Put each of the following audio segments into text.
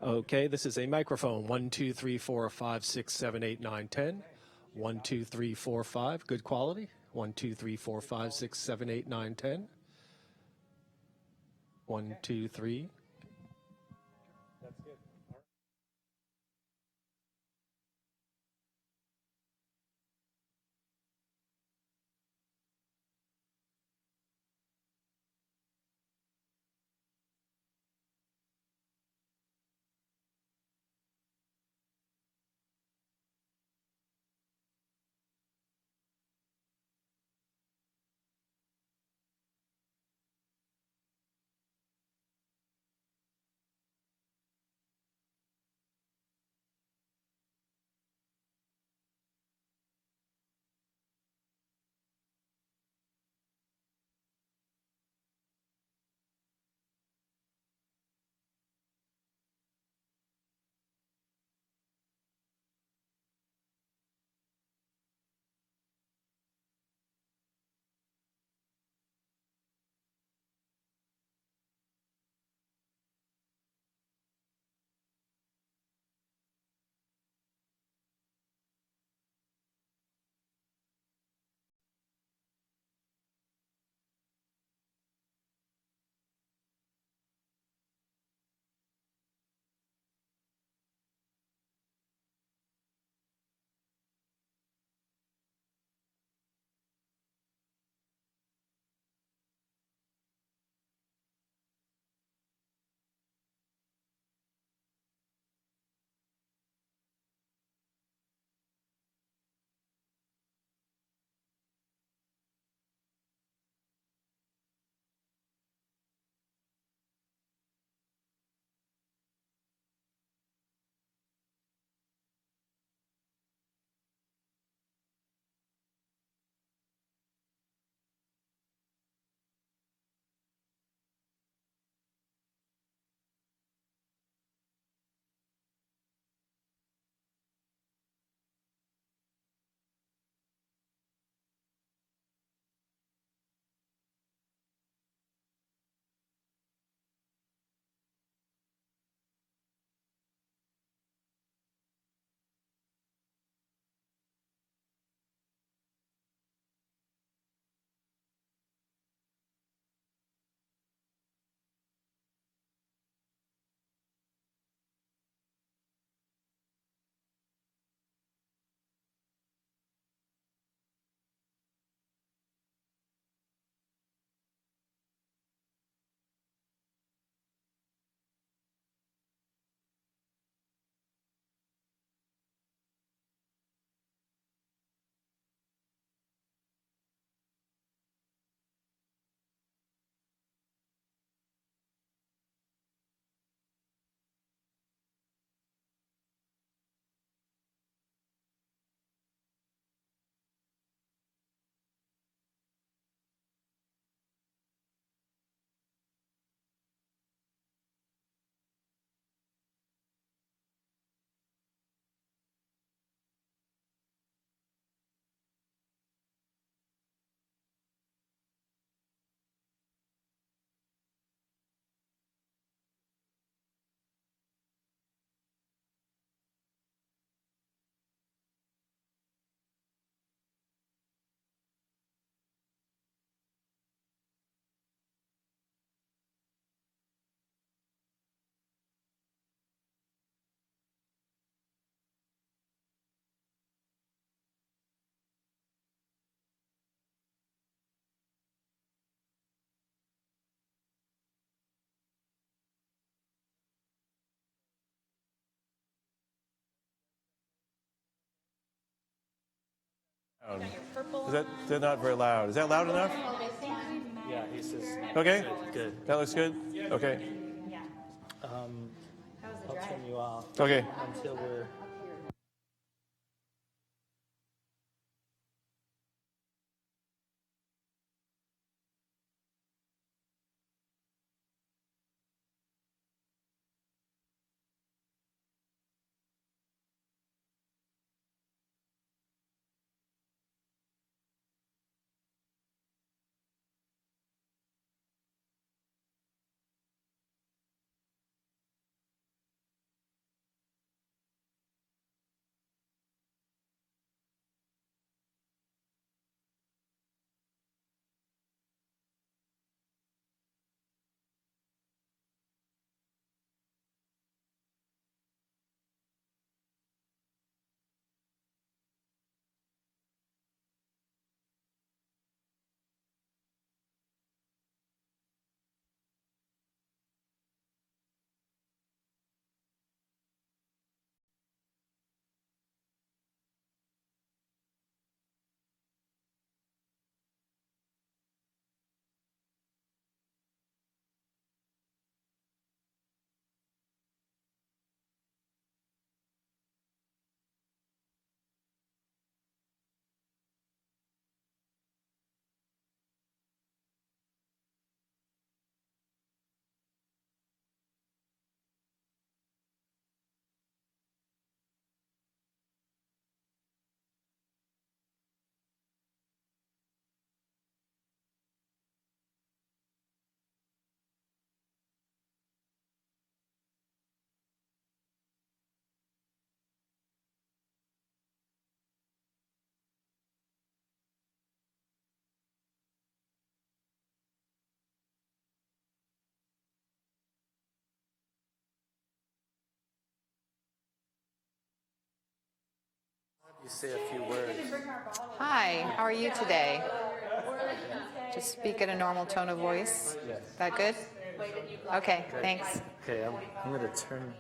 Okay, this is a microphone. 1, 2, 3, 4, 5, 6, 7, 8, 9, 10. 1, 2, 3, 4, 5. Good quality. 1, 2, 3, 4, 5, 6, 7, 8, 9, 10. 1, 2, 3. That's good. Is that not very loud? Is that loud enough? Yeah, he says. Okay. Good. That looks good? Okay. I'll turn you off. Okay. Until we're. say a few words. Hi, how are you today? Just speak at a normal tone of voice. Yes. That good? Okay, thanks. Okay, I'm gonna turn.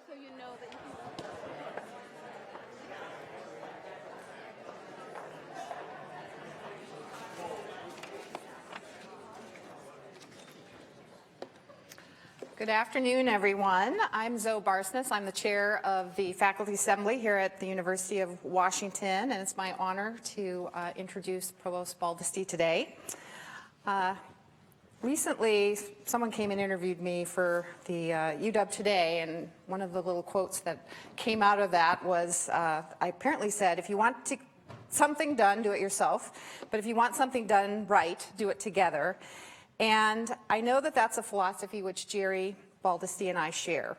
so you know that you can. Good afternoon, everyone. I'm Zoe Barsness. I'm the chair of the Faculty Assembly here at the University of Washington, and it's my honor to introduce Provost Baldasty today. Recently, someone came and interviewed me for the UW Today, and one of the little quotes that came out of that was, I apparently said, if you want something done, do it yourself, but if you want something done right, do it together. And I know that that's a philosophy which Jerry Baldasty and I share.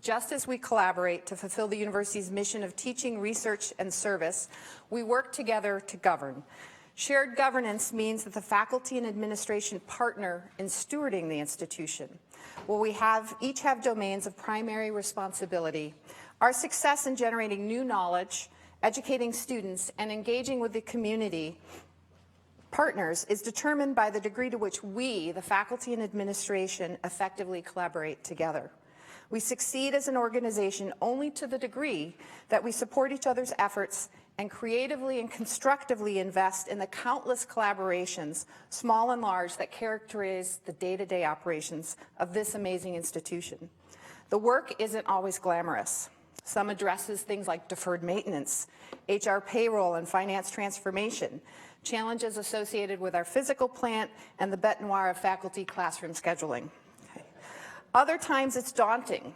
Just as we collaborate to fulfill the university's mission of teaching, research, and service, we work together to govern. Shared governance means that the faculty and administration partner in stewarding the institution. While we each have domains of primary responsibility, our success in generating new knowledge, educating students, and engaging with the community partners is determined by the degree to which we, the faculty and administration, effectively collaborate together. We succeed as an organization only to the degree that we support each other's efforts and creatively and constructively invest in the countless collaborations, small and large, that characterize the day-to-day operations of this amazing institution. The work isn't always glamorous. Some addresses things like deferred maintenance, HR payroll and finance transformation, challenges associated with our physical plant, and the bête noire of faculty classroom scheduling. Okay. Other times it's daunting.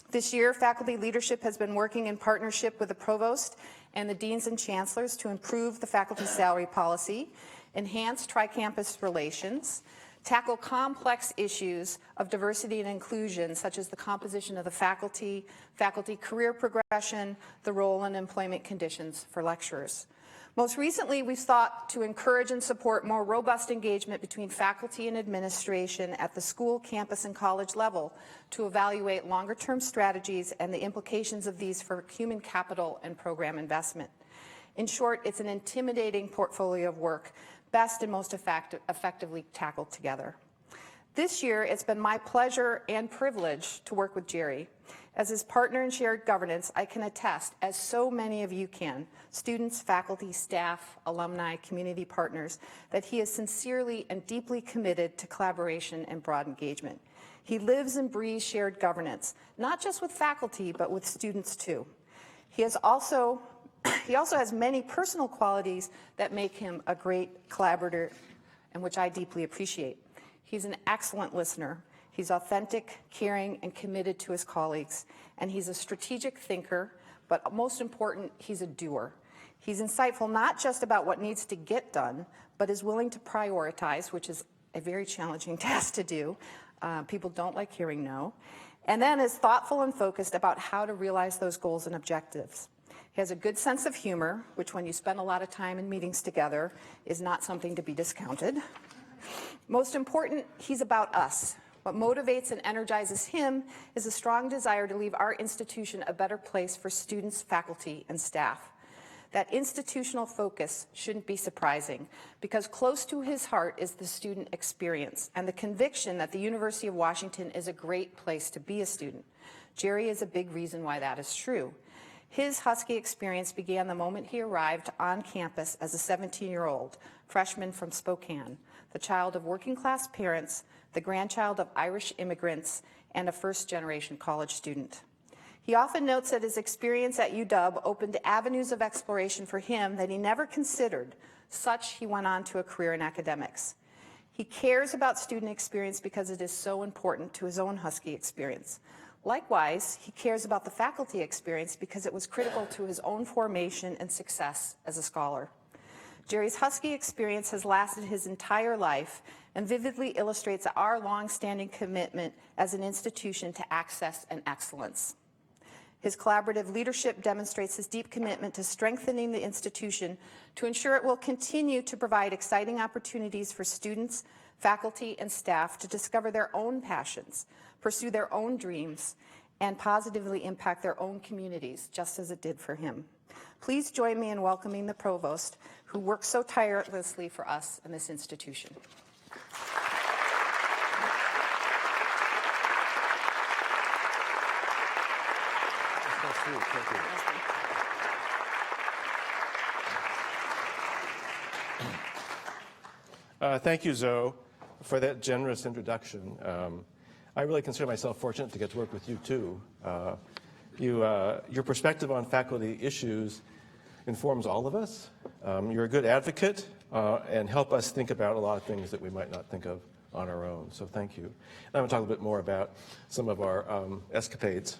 This year, faculty leadership has been working in partnership with the Provost and the deans and chancellors to improve the faculty salary policy, enhance tri-campus relations, tackle complex issues of diversity and inclusion, such as the composition of the faculty, faculty career progression, the role and employment conditions for lecturers. Most recently, we've sought to encourage and support more robust engagement between faculty and administration at the school, campus, and college level to evaluate longer-term strategies and the implications of these for human capital and program investment. In short, it's an intimidating portfolio of work, best and most effectively tackled together. This year, it's been my pleasure and privilege to work with Jerry. As his partner in shared governance, I can attest, as so many of you can, students, faculty, staff, alumni, community partners, that he is sincerely and deeply committed to collaboration and broad engagement. He lives and breathes shared governance, not just with faculty, but with students too. He also has many personal qualities that make him a great collaborator, and which I deeply appreciate. He's an excellent listener. He's authentic, caring, and committed to his colleagues. And he's a strategic thinker, but most important, he's a doer. He's insightful not just about what needs to get done, but is willing to prioritize, which is a very challenging task to do. People don't like hearing no. And then is thoughtful and focused about how to realize those goals and objectives. He has a good sense of humor, which when you spend a lot of time in meetings together is not something to be discounted. Most important, he's about us. What motivates and energizes him is a strong desire to leave our institution a better place for students, faculty, and staff. That institutional focus shouldn't be surprising, because close to his heart is the student experience and the conviction that the University of Washington is a great place to be a student. Jerry is a big reason why that is true. His Husky experience began the moment he arrived on campus as a 17-year-old freshman from Spokane, the child of working-class parents, the grandchild of Irish immigrants, and a first-generation college student. He often notes that his experience at UW opened avenues of exploration for him that he never considered. Such, he went on to a career in academics. He cares about student experience because it is so important to his own Husky experience. Likewise, he cares about the faculty experience because it was critical to his own formation and success as a scholar. Jerry's Husky experience has lasted his entire life and vividly illustrates our long-standing commitment as an institution to access and excellence. His collaborative leadership demonstrates his deep commitment to strengthening the institution to ensure it will continue to provide exciting opportunities for students, faculty, and staff to discover their own passions, pursue their own dreams, and positively impact their own communities, just as it did for him. Please join me in welcoming the Provost, who works so tirelessly for us in this institution. Thank you. Thank you, Zoe, for that generous introduction. I really consider myself fortunate to get to work with you, too. Your perspective on faculty issues informs all of us. You're a good advocate and help us think about a lot of things that we might not think of on our own, so thank you. And I'm going to talk a bit more about some of our escapades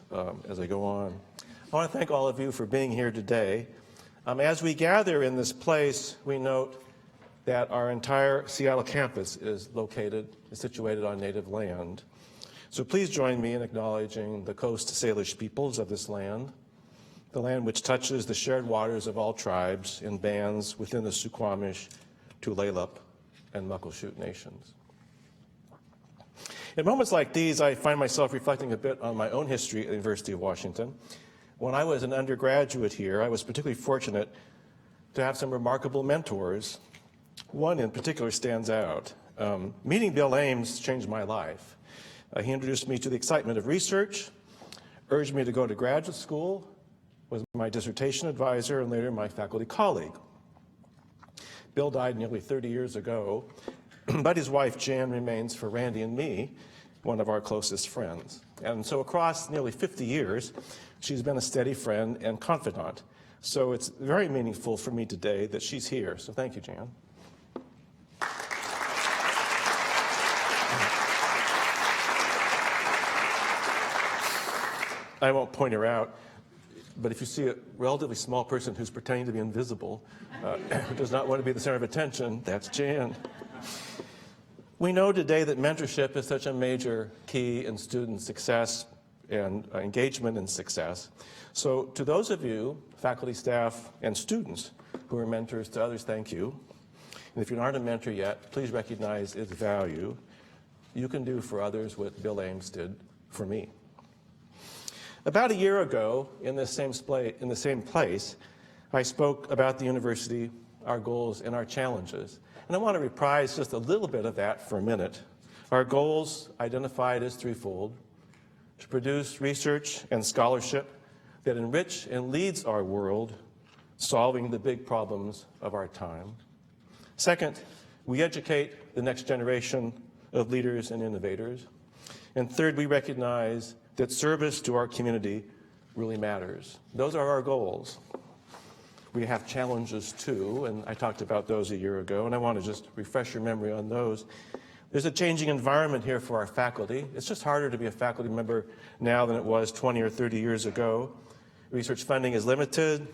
as I go on. I want to thank all of you for being here today. As we gather in this place, we note that our entire Seattle campus is situated on native land. So please join me in acknowledging the Coast Salish peoples of this land, the land which touches the shared waters of all tribes in bands within the Suquamish, Tulalip, and Muckleshoot nations. In moments like these, I find myself reflecting a bit on my own history at the University of Washington. When I was an undergraduate here, I was particularly fortunate to have some remarkable mentors. One in particular stands out. Meeting Bill Ames changed my life. He introduced me to the excitement of research, urged me to go to graduate school, was my dissertation advisor, and later my faculty colleague. Bill died nearly 30 years ago, but his wife Jan remains, for Randy and me, one of our closest friends. And so across nearly 50 years, she's been a steady friend and confidant. So it's very meaningful for me today that she's here. So thank you, Jan. I won't point her out, but if you see a relatively small person who's pretending to be invisible, who does not want to be the center of attention, that's Jan. We know today that mentorship is such a major key in student success and engagement and success. So to those of you, faculty, staff, and students who are mentors to others, thank you. And if you aren't a mentor yet, please recognize its value. You can do for others what Bill Ames did for me. About a year ago, in the same place, I spoke about the university, our goals, and our challenges. And I want to reprise just a little bit of that for a minute. Our goals, identified as threefold: to produce research and scholarship that enrich and leads our world, solving the big problems of our time. Second, we educate the next generation of leaders and innovators. And third, we recognize that service to our community really matters. Those are our goals. We have challenges too, and I talked about those a year ago, and I want to just refresh your memory on those. There's a changing environment here for our faculty. It's just harder to be a faculty member now than it was 20 or 30 years ago. Research funding is limited.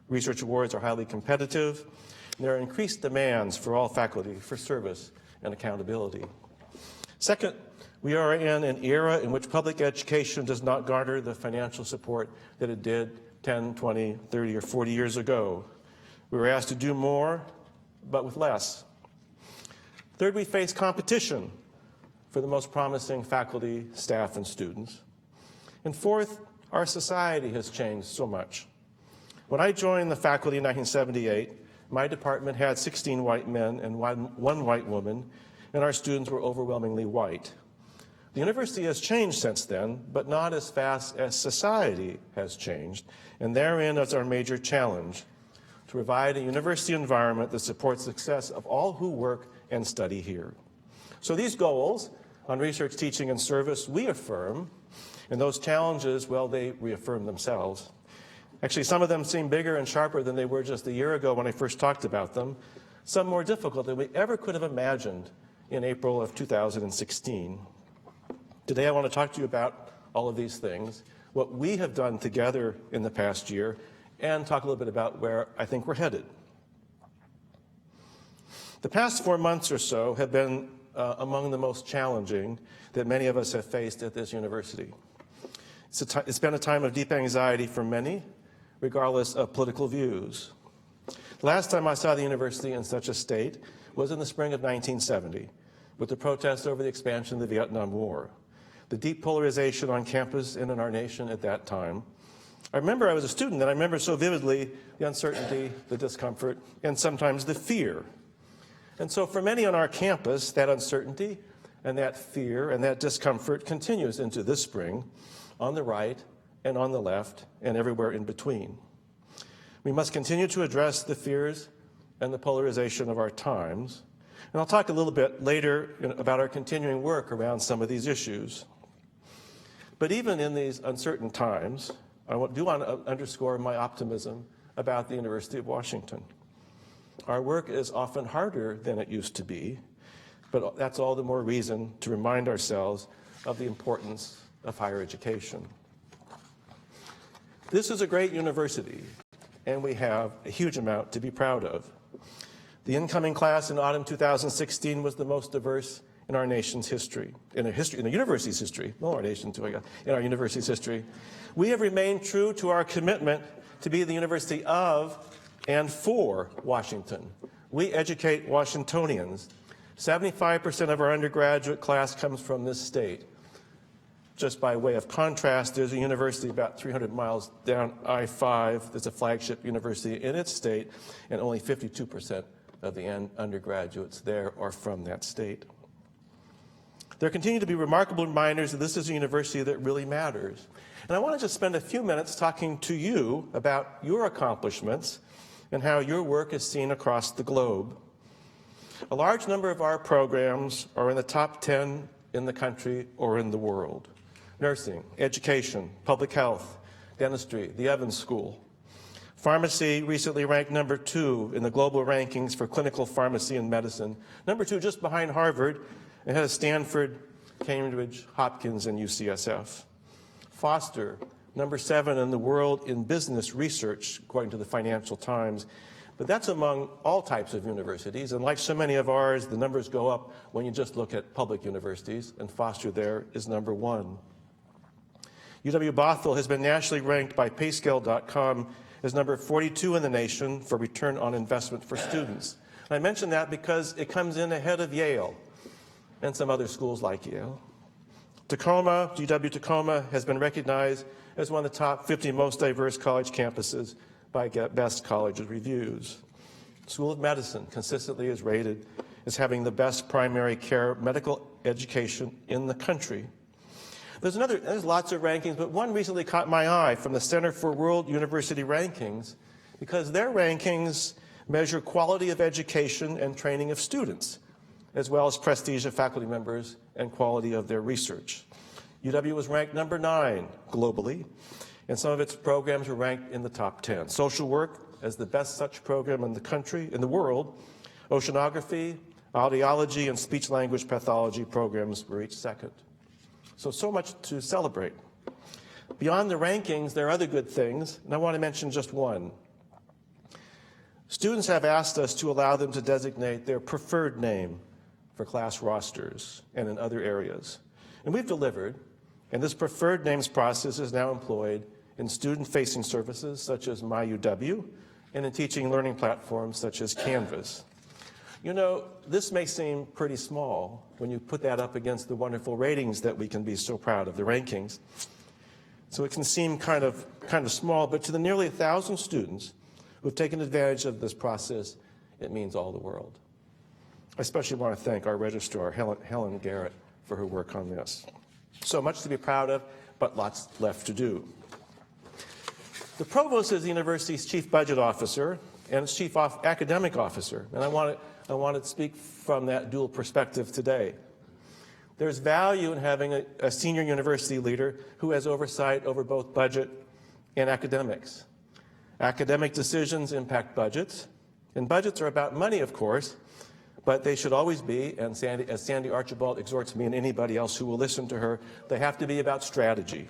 Research awards are highly competitive. And there are increased demands for all faculty for service and accountability. Second, we are in an era in which public education does not garner the financial support that it did 10, 20, 30, or 40 years ago. We were asked to do more, but with less. Third, we face competition for the most promising faculty, staff, and students. And fourth, our society has changed so much. When I joined the faculty in 1978, my department had 16 white men and one white woman, and our students were overwhelmingly white. The university has changed since then, but not as fast as society has changed, and therein is our major challenge: to provide a university environment that supports the success of all who work and study here. So these goals on research, teaching, and service we affirm, and those challenges, well, they reaffirm themselves. Actually, some of them seem bigger and sharper than they were just a year ago when I first talked about them, some more difficult than we ever could have imagined in April of 2016. Today, I want to talk to you about all of these things, what we have done together in the past year, and talk a little bit about where I think we're headed. The past 4 months or so have been among the most challenging that many of us have faced at this university. It's been a time of deep anxiety for many, regardless of political views. The last time I saw the university in such a state was in the spring of 1970, with the protests over the expansion of the Vietnam War, the deep polarization on campus and in our nation at that time. I remember I was a student, and I remember so vividly the uncertainty, the discomfort, and sometimes the fear. And so for many on our campus, that uncertainty and that fear and that discomfort continues into this spring on the right and on the left and everywhere in between. We must continue to address the fears and the polarization of our times. And I'll talk a little bit later about our continuing work around some of these issues. But even in these uncertain times, I do want to underscore my optimism about the University of Washington. Our work is often harder than it used to be, but that's all the more reason to remind ourselves of the importance of higher education. This is a great university, and we have a huge amount to be proud of. The incoming class in autumn 2016 was the most diverse in our nation's history, in the university's history, not our nation too, I guess, in our university's history. We have remained true to our commitment to be the university of and for Washington. We educate Washingtonians. 75% of our undergraduate class comes from this state. Just by way of contrast, there's a university about 300 miles down I-5 that's a flagship university in its state, and only 52% of the undergraduates there are from that state. There continue to be remarkable reminders that this is a university that really matters. And I want to just spend a few minutes talking to you about your accomplishments and how your work is seen across the globe. A large number of our programs are in the top 10 in the country or in the world. Nursing, education, public health, dentistry, the Evans School. Pharmacy recently ranked number 2 in the global rankings for clinical pharmacy and medicine. Number 2 just behind Harvard, ahead of Stanford, Cambridge, Hopkins, and UCSF. Foster, number 7 in the world in business research, according to the Financial Times. But that's among all types of universities, and like so many of ours, the numbers go up when you just look at public universities, and Foster there is number 1. UW-Bothell has been nationally ranked by payscale.com as number 42 in the nation for return on investment for students. And I mention that because it comes in ahead of Yale and some other schools like Yale. Tacoma, UW-Tacoma, has been recognized as one of the top 50 most diverse college campuses by Best College Reviews. School of Medicine consistently is rated as having the best primary care medical education in the country. There's lots of rankings, but one recently caught my eye from the Center for World University Rankings, because their rankings measure quality of education and training of students, as well as prestige of faculty members and quality of their research. UW was ranked number 9 globally, and some of its programs were ranked in the top 10. Social work as the best such program in the country, in the world. Oceanography, audiology, and speech-language pathology programs were each second. So much to celebrate. Beyond the rankings, there are other good things, and I want to mention just one. Students have asked us to allow them to designate their preferred name for class rosters and in other areas. And we've delivered, and this preferred names process is now employed in student-facing services such as MyUW and in teaching learning platforms such as Canvas. You know, this may seem pretty small when you put that up against the wonderful ratings that we can be so proud of, the rankings. So it can seem kind of small, but to the nearly 1,000 students who have taken advantage of this process, it means all the world. I especially want to thank our registrar, Helen Garrett, for her work on this. So much to be proud of, but lots left to do. The Provost is the university's chief budget officer and its chief academic officer, and I want to speak from that dual perspective today. There's value in having a senior university leader who has oversight over both budget and academics. Academic decisions impact budgets, and budgets are about money, of course, but they should always be, and as Sandy Archibald exhorts me and anybody else who will listen to her, they have to be about strategy,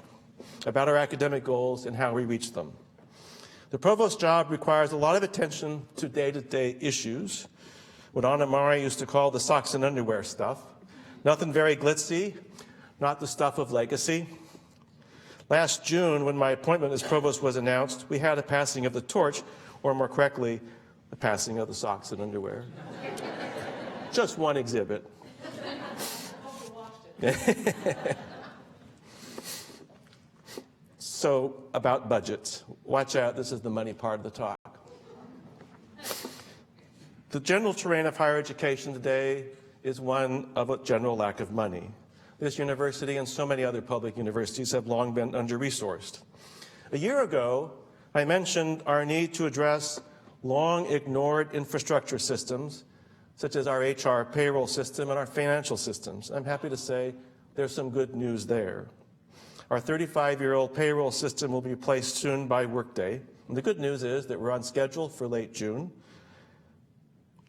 about our academic goals and how we reach them. The provost job requires a lot of attention to day-to-day issues, what Anna Mari used to call the socks and underwear stuff. Nothing very glitzy, not the stuff of legacy. Last June, when my appointment as provost was announced, we had a passing of the torch, or more correctly, the passing of the socks and underwear. Just one exhibit. So, about budgets. Watch out, this is the money part of the talk. The general terrain of higher education today is one of a general lack of money. This university and so many other public universities have long been under-resourced. A year ago, I mentioned our need to address long-ignored infrastructure systems, such as our HR payroll system and our financial systems. I'm happy to say there's some good news there. Our 35-year-old payroll system will be replaced soon by Workday. And the good news is that we're on schedule for late June.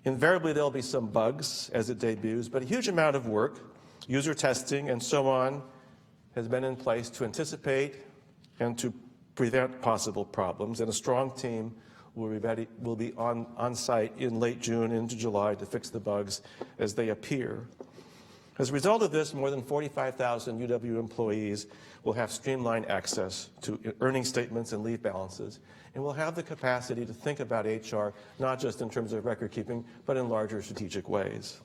Invariably, there'll be some bugs as it debuts, but a huge amount of work, user testing and so on, has been in place to anticipate and to prevent possible problems. And a strong team will be on site in late June into July to fix the bugs as they appear. As a result of this, more than 45,000 UW employees will have streamlined access to earning statements and leave balances, and will have the capacity to think about HR not just in terms of record keeping, but in larger strategic ways.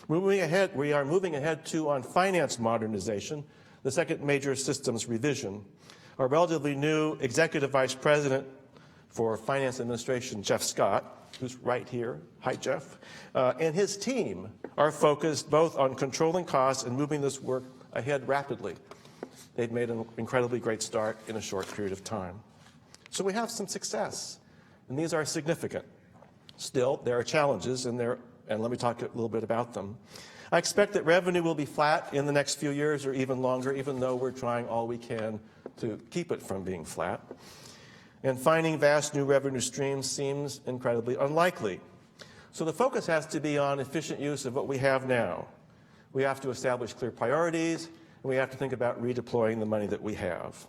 We are moving ahead too on finance modernization, the second major systems revision. Our relatively new Executive Vice President for Finance Administration, Jeff Scott, who's right here, hi Jeff, and his team are focused both on controlling costs and moving this work ahead rapidly. They've made an incredibly great start in a short period of time. So we have some success, and these are significant. Still, there are challenges, and let me talk a little bit about them. I expect that revenue will be flat in the next few years or even longer, even though we're trying all we can to keep it from being flat. And finding vast new revenue streams seems incredibly unlikely. So the focus has to be on efficient use of what we have now. We have to establish clear priorities, and we have to think about redeploying the money that we have.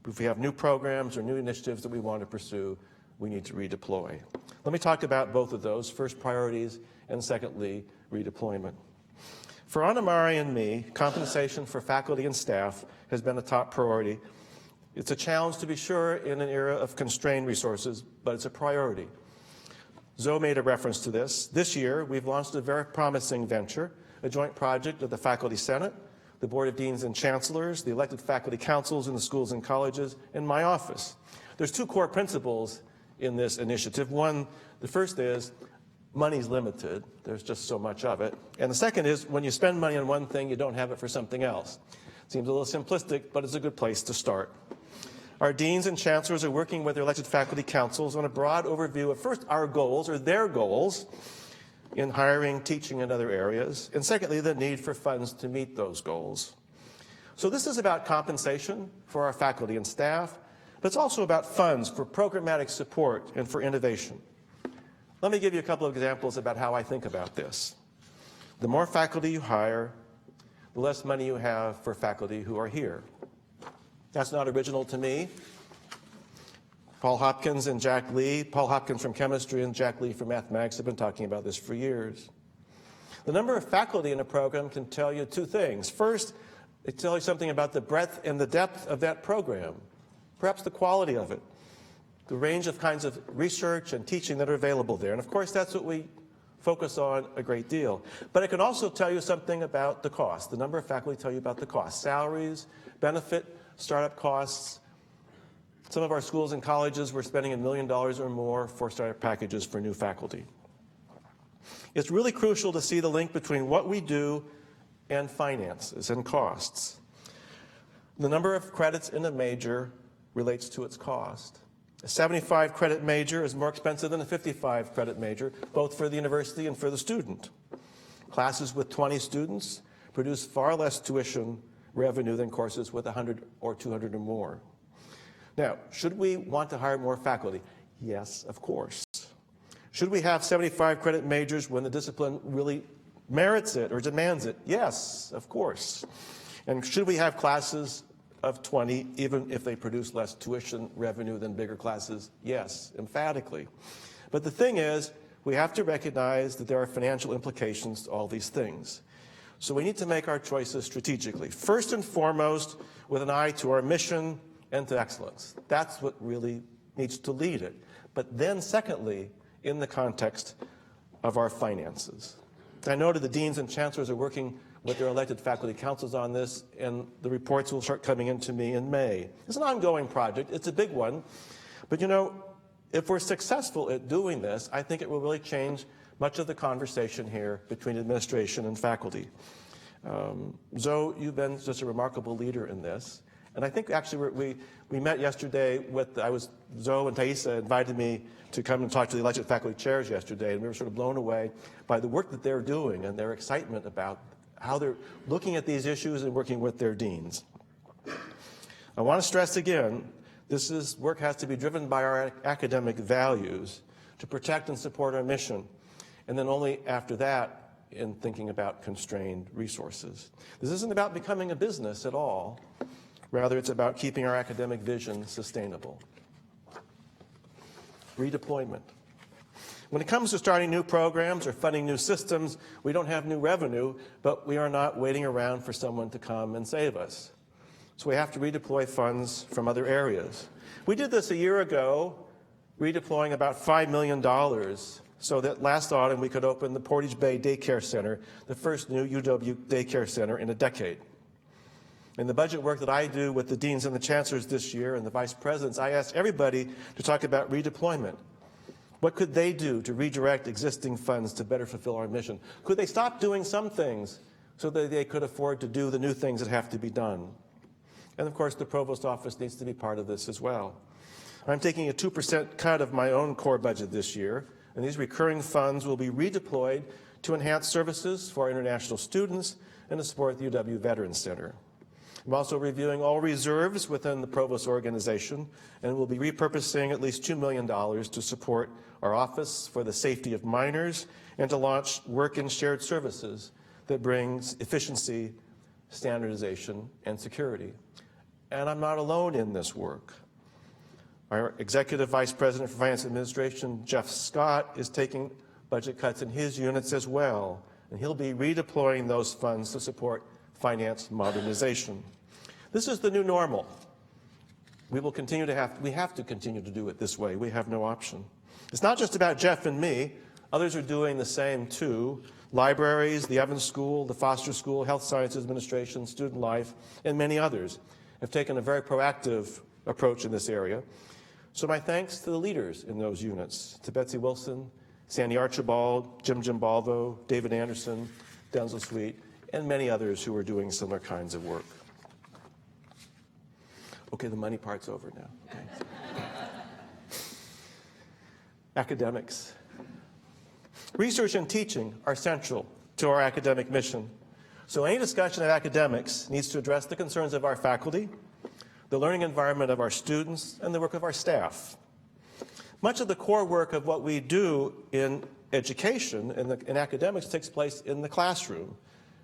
If we have new programs or new initiatives that we want to pursue, we need to redeploy. Let me talk about both of those, first priorities, and secondly, redeployment. For Anna-Mari and me, compensation for faculty and staff has been a top priority. It's a challenge, to be sure, in an era of constrained resources, but it's a priority. Zoe made a reference to this. This year, we've launched a very promising venture, a joint project of the Faculty Senate, the Board of Deans and Chancellors, the elected faculty councils in the schools and colleges, and my office. There's two core principles in this initiative. One, the first is money's limited. There's just so much of it. And the second is when you spend money on one thing, you don't have it for something else. Seems a little simplistic, but it's a good place to start. Our deans and chancellors are working with their elected faculty councils on a broad overview of first our goals, or their goals, in hiring, teaching, and other areas, and secondly, the need for funds to meet those goals. So this is about compensation for our faculty and staff, but it's also about funds for programmatic support and for innovation. Let me give you a couple of examples about how I think about this. The more faculty you hire, the less money you have for faculty who are here. That's not original to me. Paul Hopkins and Jack Lee, Paul Hopkins from chemistry and Jack Lee from mathematics have been talking about this for years. The number of faculty in a program can tell you two things. First, it tells you something about the breadth and the depth of that program, perhaps the quality of it, the range of kinds of research and teaching that are available there. And of course, that's what we focus on a great deal. But it can also tell you something about the cost. The number of faculty tell you about the cost. Salaries, benefit, startup costs. Some of our schools and colleges were spending $1 million or more for startup packages for new faculty. It's really crucial to see the link between what we do and finances and costs. The number of credits in a major relates to its cost. A 75 credit major is more expensive than a 55 credit major, both for the university and for the student. Classes with 20 students produce far less tuition revenue than courses with 100 or 200 or more. Now, should we want to hire more faculty? Yes, of course. Should we have 75 credit majors when the discipline really merits it or demands it? Yes, of course. And should we have classes of 20 even if they produce less tuition revenue than bigger classes? Yes, emphatically. But the thing is, we have to recognize that there are financial implications to all these things. So we need to make our choices strategically. First and foremost, with an eye to our mission and to excellence. That's what really needs to lead it. But then secondly, in the context of our finances. I noted the deans and chancellors are working with their elected faculty councils on this, and the reports will start coming in to me in May. It's an ongoing project. It's a big one. But you know, if we're successful at doing this, I think it will really change much of the conversation here between administration and faculty. Zoe, you've been just a remarkable leader in this. And I think actually we met yesterday with, Zoe and Thaisa invited me to come and talk to the elected faculty chairs yesterday, and we were sort of blown away by the work that they're doing and their excitement about how they're looking at these issues and working with their deans. I want to stress again, work has to be driven by our academic values to protect and support our mission, and then only after that in thinking about constrained resources. This isn't about becoming a business at all. Rather, it's about keeping our academic vision sustainable. Redeployment. When it comes to starting new programs or funding new systems, we don't have new revenue, but we are not waiting around for someone to come and save us. So we have to redeploy funds from other areas. We did this a year ago, redeploying about $5 million so that last autumn we could open the Portage Bay Daycare Center, the first new UW daycare center in a decade. In the budget work that I do with the deans and the chancellors this year and the vice presidents, I asked everybody to talk about redeployment. What could they do to redirect existing funds to better fulfill our mission? Could they stop doing some things so that they could afford to do the new things that have to be done? And of course, the provost office needs to be part of this as well. I'm taking a 2% cut of my own core budget this year, and these recurring funds will be redeployed to enhance services for our international students and to support the UW Veterans Center. I'm also reviewing all reserves within the Provost organization, and we'll be repurposing at least $2 million to support our Office for the Safety of Minors and to launch work in shared services that brings efficiency, standardization, and security. And I'm not alone in this work. Our Executive Vice President for Finance Administration, Jeff Scott, is taking budget cuts in his units as well, and he'll be redeploying those funds to support finance modernization. This is the new normal. We have to continue to do it this way. We have no option. It's not just about Jeff and me. Others are doing the same too. Libraries, the Evans School, the Foster School, Health Sciences Administration, Student Life, and many others have taken a very proactive approach in this area. So my thanks to the leaders in those units, to Betsy Wilson, Sandy Archibald, Jim Balvo, David Anderson, Denzel Sweet, and many others who are doing similar kinds of work. Okay, the money part's over now. Okay. Academics. Research and teaching are central to our academic mission. So any discussion of academics needs to address the concerns of our faculty, the learning environment of our students, and the work of our staff. Much of the core work of what we do in education and in academics takes place in the classroom,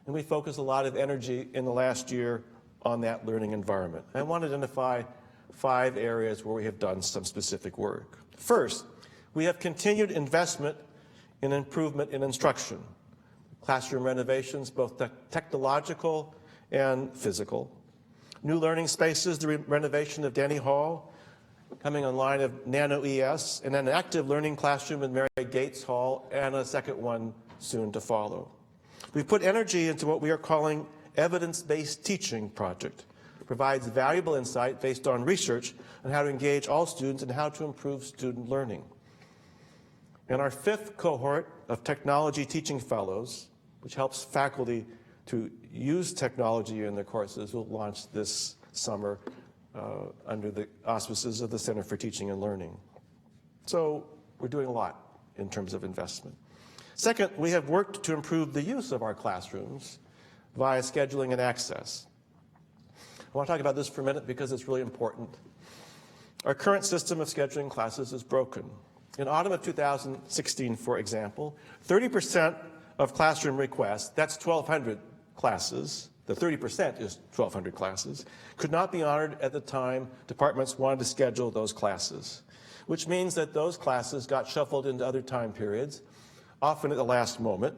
and we focus a lot of energy in the last year on that learning environment. I want to identify 5 areas where we have done some specific work. First, we have continued investment in improvement in instruction. Classroom renovations, both technological and physical. New learning spaces, the renovation of Denny Hall, coming online of Nano ES, and an active learning classroom in Mary Gates Hall, and a second one soon to follow. We've put energy into what we are calling evidence-based teaching project. It provides valuable insight based on research on how to engage all students and how to improve student learning. And our 5th cohort of technology teaching fellows, which helps faculty to use technology in their courses, will launch this summer under the auspices of the Center for Teaching and Learning. So we're doing a lot in terms of investment. Second, we have worked to improve the use of our classrooms via scheduling and access. I want to talk about this for a minute because it's really important. Our current system of scheduling classes is broken. In autumn of 2016, for example, 30% of classroom requests, that's 1,200 classes, the 30% is 1,200 classes, could not be honored at the time departments wanted to schedule those classes, which means that those classes got shuffled into other time periods, often at the last moment,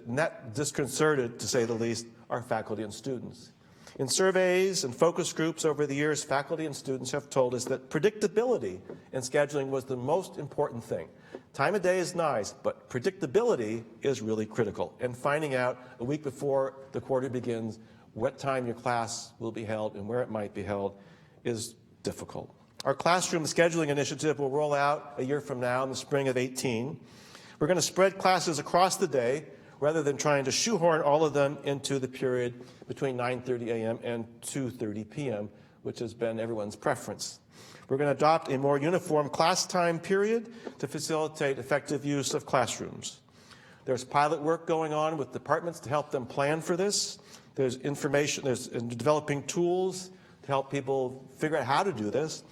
net disconcerted, to say the least, our faculty and students. In surveys and focus groups over the years, faculty and students have told us that predictability in scheduling was the most important thing. Time of day is nice, but predictability is really critical. And finding out a week before the quarter begins what time your class will be held and where it might be held is difficult. Our classroom scheduling initiative will roll out a year from now in the spring of 2018. We're going to spread classes across the day rather than trying to shoehorn all of them into the period between 9:30 a.m. and 2:30 p.m., which has been everyone's preference. We're going to adopt a more uniform class time period to facilitate effective use of classrooms. There's pilot work going on with departments to help them plan for this. There's developing tools to help people figure out how to do this.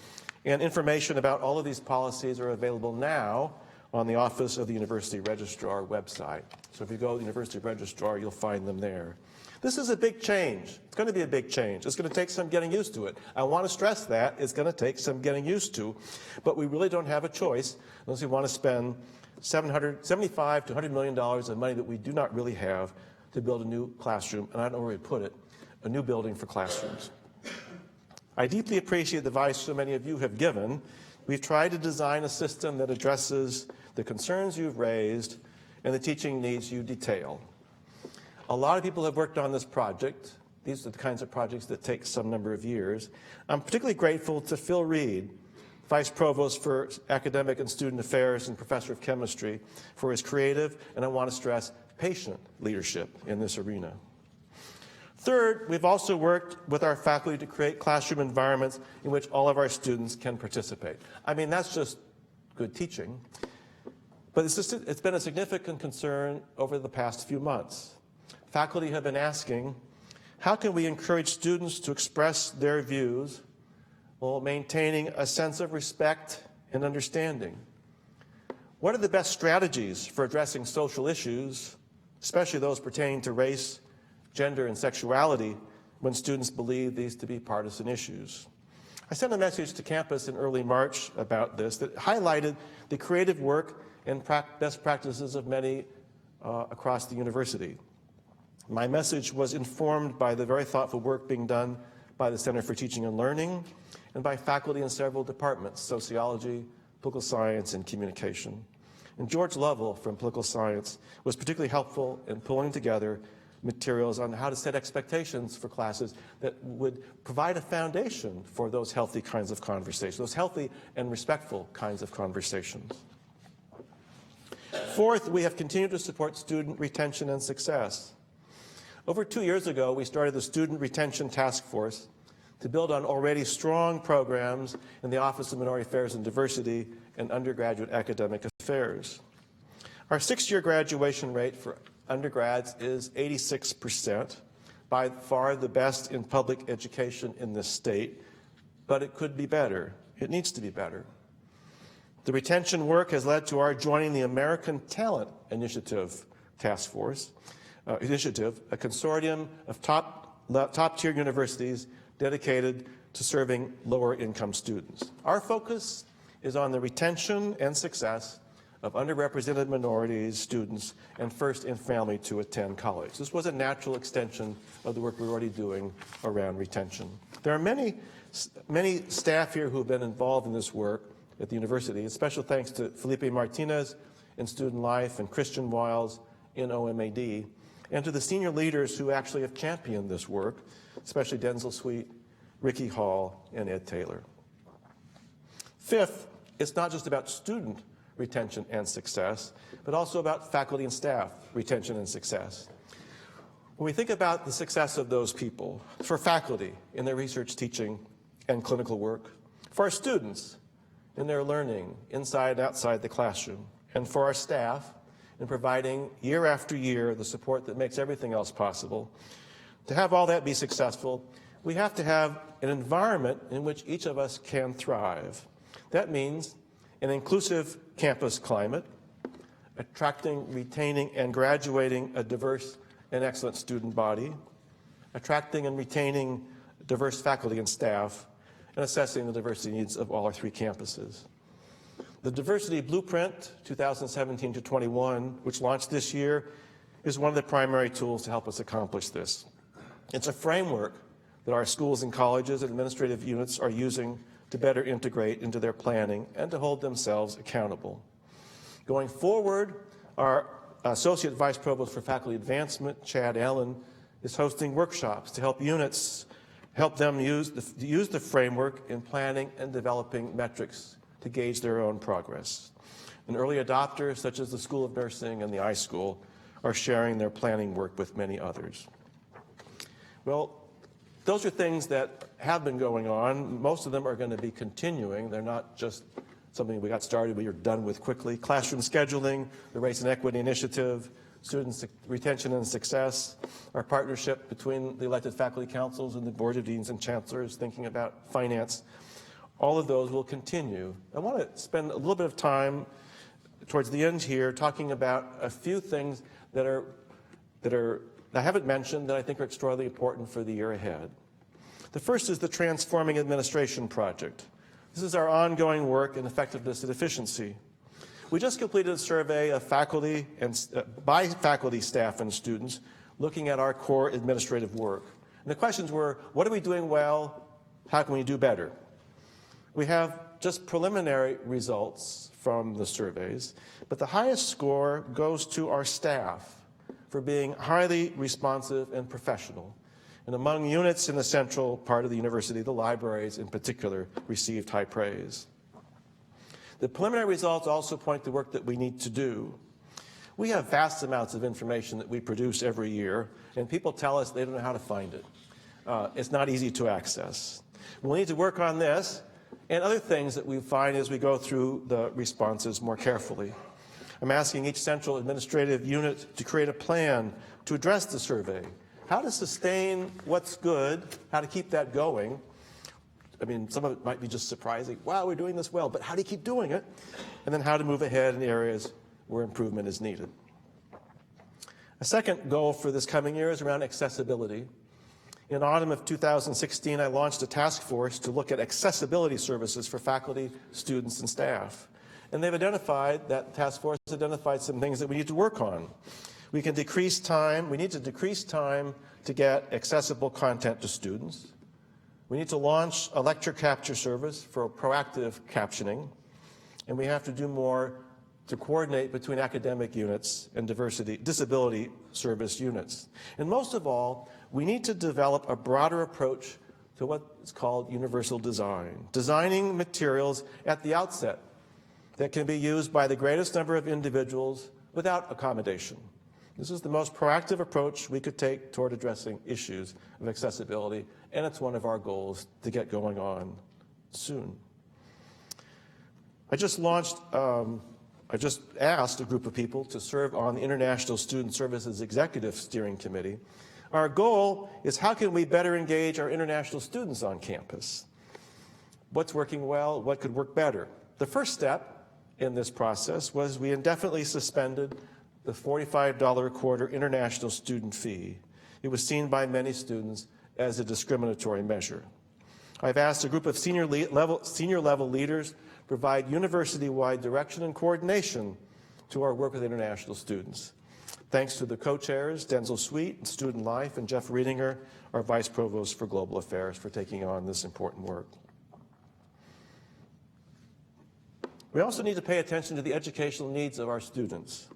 And information about all of these policies are available now on the Office of the University Registrar website. So if you go to the University Registrar, you'll find them there. This is a big change. It's going to be a big change. It's going to take some getting used to it. I want to stress that. It's going to take some getting used to. But we really don't have a choice unless we want to spend $75 to $100 million of money that we do not really have to build a new classroom, and I don't know where we put it, a new building for classrooms. I deeply appreciate the advice so many of you have given. We've tried to design a system that addresses the concerns you've raised and the teaching needs you detail. A lot of people have worked on this project. These are the kinds of projects that take some number of years. I'm particularly grateful to Phil Reed, Vice Provost for Academic and Student Affairs and Professor of Chemistry, for his creative, and I want to stress, patient leadership in this arena. Third, we've also worked with our faculty to create classroom environments in which all of our students can participate. I mean, that's just good teaching. But it's been a significant concern over the past few months. Faculty have been asking, how can we encourage students to express their views while maintaining a sense of respect and understanding? What are the best strategies for addressing social issues, especially those pertaining to race, gender, and sexuality, when students believe these to be partisan issues? I sent a message to campus in early March about this that highlighted the creative work and best practices of many across the university. My message was informed by the very thoughtful work being done by the Center for Teaching and Learning and by faculty in several departments, sociology, political science, and communication. And George Lovell from political science was particularly helpful in pulling together materials on how to set expectations for classes that would provide a foundation for those healthy kinds of conversations, those healthy and respectful kinds of conversations. Fourth, we have continued to support student retention and success. Over 2 years ago, we started the Student Retention Task Force to build on already strong programs in the Office of Minority Affairs and Diversity and Undergraduate Academic Affairs. Our 6-year graduation rate for undergrads is 86%, by far the best in public education in this state, but it could be better. It needs to be better. The retention work has led to our joining the American Talent Initiative Task Force, a consortium of top-tier universities dedicated to serving lower-income students. Our focus is on the retention and success of underrepresented minorities, students, and first in family to attend college. This was a natural extension of the work we were already doing around retention. There are many staff here who have been involved in this work at the university. A special thanks to Felipe Martinez in Student Life and Christian Wiles in OMAD, and to the senior leaders who actually have championed this work, especially Denzel Sweet, Ricky Hall, and Ed Taylor. Fifth, it's not just about student retention and success, but also about faculty and staff retention and success. When we think about the success of those people, for faculty in their research, teaching, and clinical work, for our students in their learning inside and outside the classroom, and for our staff in providing year after year the support that makes everything else possible, to have all that be successful, we have to have an environment in which each of us can thrive. That means an inclusive campus climate, attracting, retaining, and graduating a diverse and excellent student body, attracting and retaining diverse faculty and staff, and assessing the diversity needs of all our 3 campuses. The Diversity Blueprint 2017-21, which launched this year, is one of the primary tools to help us accomplish this. It's a framework that our schools and colleges and administrative units are using to better integrate into their planning and to hold themselves accountable. Going forward, our Associate Vice Provost for Faculty Advancement, Chad Allen, is hosting workshops to help units help them use the framework in planning and developing metrics to gauge their own progress. And early adopters, such as the School of Nursing and the iSchool, are sharing their planning work with many others. Well, those are things that have been going on. Most of them are going to be continuing. They're not just something we got started, we are done with quickly. Classroom scheduling, the Race and Equity Initiative, student retention and success, our partnership between the elected faculty councils and the Board of Deans and Chancellors thinking about finance. All of those will continue. I want to spend a little bit of time towards the end here talking about a few things that I haven't mentioned that I think are extraordinarily important for the year ahead. The first is the Transforming Administration Project. This is our ongoing work in effectiveness and efficiency. We just completed a survey of faculty and by faculty, staff, and students looking at our core administrative work. And the questions were, what are we doing well? How can we do better? We have just preliminary results from the surveys, but the highest score goes to our staff for being highly responsive and professional. And among units in the central part of the university, the libraries in particular received high praise. The preliminary results also point to work that we need to do. We have vast amounts of information that we produce every year, and people tell us they don't know how to find it. It's not easy to access. We need to work on this and other things that we find as we go through the responses more carefully. I'm asking each central administrative unit to create a plan to address the survey, how to sustain what's good, how to keep that going. I mean, some of it might be just surprising. Wow, we're doing this well, but how do you keep doing it? And then how to move ahead in areas where improvement is needed. A second goal for this coming year is around accessibility. In autumn of 2016, I launched a task force to look at accessibility services for faculty, students, and staff. And they've identified, that task force has identified some things that we need to work on. We need to decrease time to get accessible content to students. We need to launch a lecture capture service for proactive captioning. And we have to do more to coordinate between academic units and disability service units. And most of all, we need to develop a broader approach to what is called universal design, designing materials at the outset that can be used by the greatest number of individuals without accommodation. This is the most proactive approach we could take toward addressing issues of accessibility, and it's one of our goals to get going on soon. I just asked a group of people to serve on the International Student Services Executive Steering Committee. Our goal is how can we better engage our international students on campus? What's working well? What could work better? The first step in this process was we indefinitely suspended the $45 a quarter international student fee. It was seen by many students as a discriminatory measure. I've asked a group of senior level leaders to provide university-wide direction and coordination to our work with international students. Thanks to the co-chairs, Denzel Sweet, Student Life, and Jeff Riedinger, our Vice Provost for Global Affairs, for taking on this important work. We also need to pay attention to the educational needs of our students.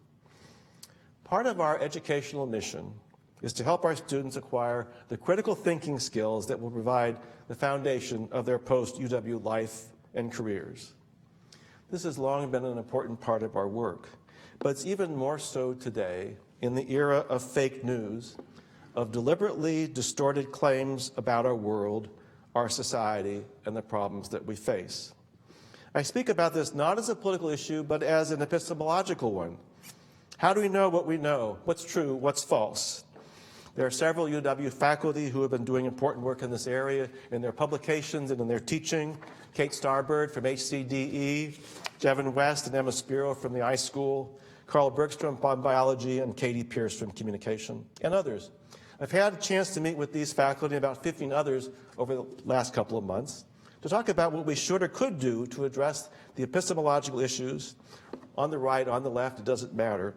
Part of our educational mission is to help our students acquire the critical thinking skills that will provide the foundation of their post-UW life and careers. This has long been an important part of our work, but it's even more so today in the era of fake news, of deliberately distorted claims about our world, our society, and the problems that we face. I speak about this not as a political issue, but as an epistemological one. How do we know what we know? What's true? What's false? There are several UW faculty who have been doing important work in this area in their publications and in their teaching. Kate Starbird from HCDE, Jevin West and Emma Spiro from the iSchool, Carl Bergstrom from biology, and Katie Pierce from communication, and others. I've had a chance to meet with these faculty and about 15 others over the last couple of months to talk about what we should or could do to address the epistemological issues on the right, on the left, it doesn't matter.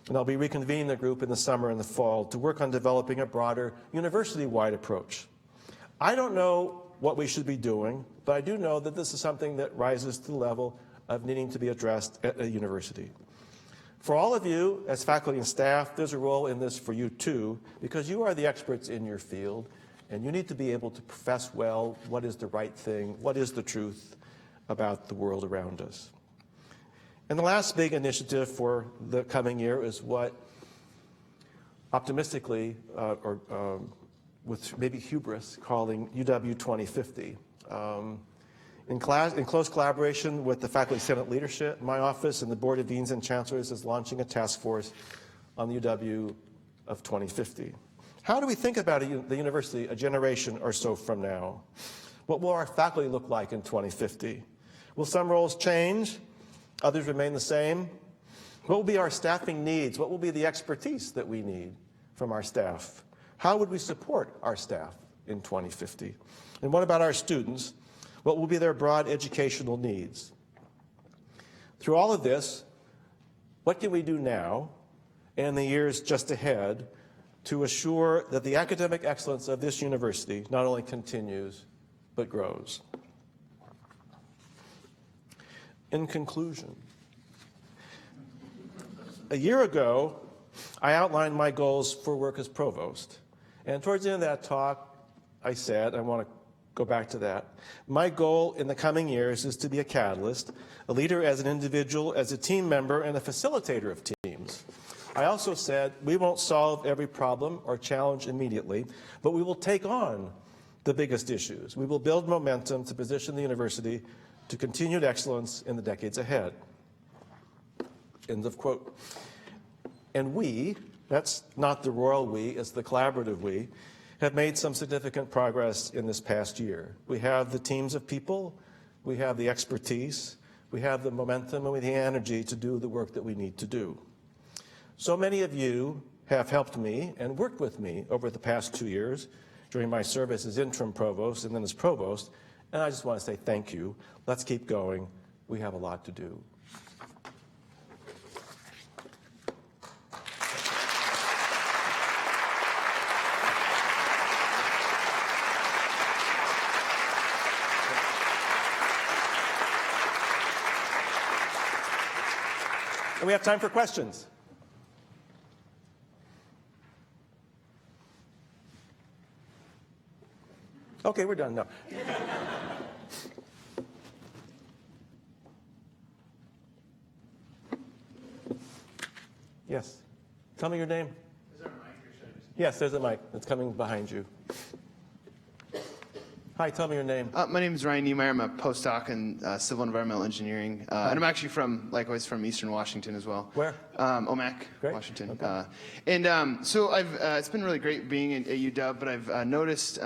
And I'll be reconvening the group in the summer and the fall to work on developing a broader university-wide approach. I don't know what we should be doing, but I do know that this is something that rises to the level of needing to be addressed at a university. For all of you, as faculty and staff, there's a role in this for you too, because you are the experts in your field, and you need to be able to profess well what is the right thing, what is the truth about the world around us. And the last big initiative for the coming year is what optimistically, with maybe hubris, calling UW 2050. In close collaboration with the Faculty Senate leadership, my office and the Board of Deans and Chancellors is launching a task force on the UW of 2050. How do we think about the university a generation or so from now? What will our faculty look like in 2050? Will some roles change? Others remain the same? What will be our staffing needs? What will be the expertise that we need from our staff? How would we support our staff in 2050? And what about our students? What will be their broad educational needs? Through all of this, what can we do now and the years just ahead to assure that the academic excellence of this university not only continues, but grows? In conclusion, a year ago, I outlined my goals for work as provost. And towards the end of that talk, I said, I want to go back to that, my goal in the coming years is to be a catalyst, a leader as an individual, as a team member, and a facilitator of teams. I also said we won't solve every problem or challenge immediately, but we will take on the biggest issues. We will build momentum to position the university to continued excellence in the decades ahead. End of quote. And we, that's not the royal we, it's the collaborative we, have made some significant progress in this past year. We have the teams of people, we have the expertise, we have the momentum, and we have the energy to do the work that we need to do. So many of you have helped me and worked with me over the past 2 years during my service as interim provost and then as provost, and I just want to say thank you. Let's keep going. We have a lot to do. And we have time for questions. Okay, we're done. No. Yes. Tell me your name. Is there a mic or should I just... Yes, there's a mic. It's coming behind you. Hi, tell me your name. My name is Ryan Niemeyer. I'm a postdoc in civil environmental engineering. And I'm actually likewise from Eastern Washington as well. Where? Omak, Great. Washington. Okay. So it's been really great being at UW, but I've noticed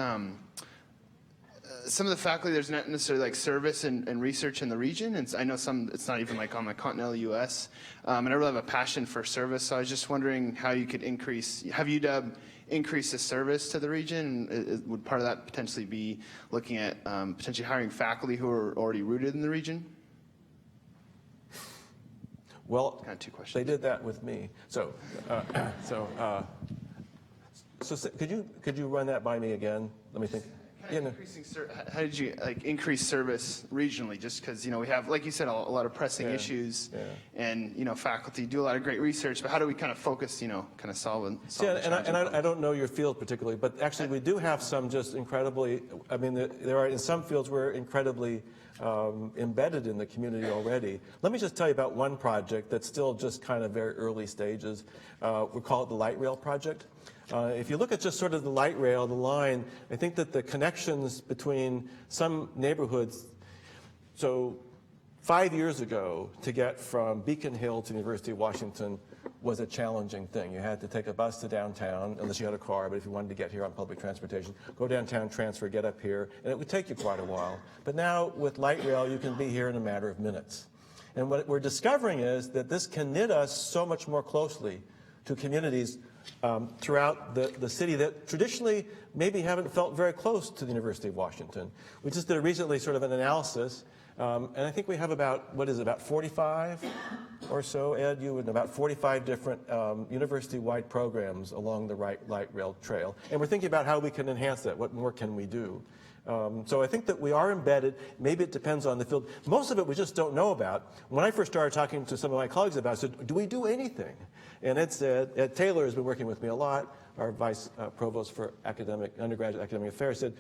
some of the faculty, there's not necessarily like service and research in the region. And I know it's not even like on the continental U.S. And I really have a passion for service. So I was just wondering how you could have UW increase the service to the region? Would part of that potentially be looking at potentially hiring faculty who are already rooted in the region? Well, Kind of two questions. they did that with me. So could you run that by me again? Let me think. How did you increase service regionally? Just because we have, like you said, a lot of pressing issues, and faculty do a lot of great research. But how do we kind of focus, kind of solve I don't know your field particularly, but actually we do have some just incredibly. I mean, there are in some fields we're incredibly embedded in the community already. Let me just tell you about one project that's still just kind of very early stages. We call it the Light Rail Project. If you look at just sort of the light rail, the line, I think that the connections between some neighborhoods, so 5 years ago, to get from Beacon Hill to the University of Washington was a challenging thing. You had to take a bus to downtown, unless you had a car, but if you wanted to get here on public transportation, go downtown, transfer, get up here, and it would take you quite a while. But now with light rail, you can be here in a matter of minutes. And what we're discovering is that this can knit us so much more closely to communities throughout the city that traditionally maybe haven't felt very close to the University of Washington. We just did recently sort of an analysis, and I think we have about 45 or so, Ed, you would know, about 45 different university-wide programs along the light rail trail. And we're thinking about how we can enhance that. What more can we do? So I think that we are embedded. Maybe it depends on the field. Most of it we just don't know about. When I first started talking to some of my colleagues about it, I said, do we do anything? And Ed said, Ed Taylor has been working with me a lot, our vice provost for undergraduate academic affairs, said,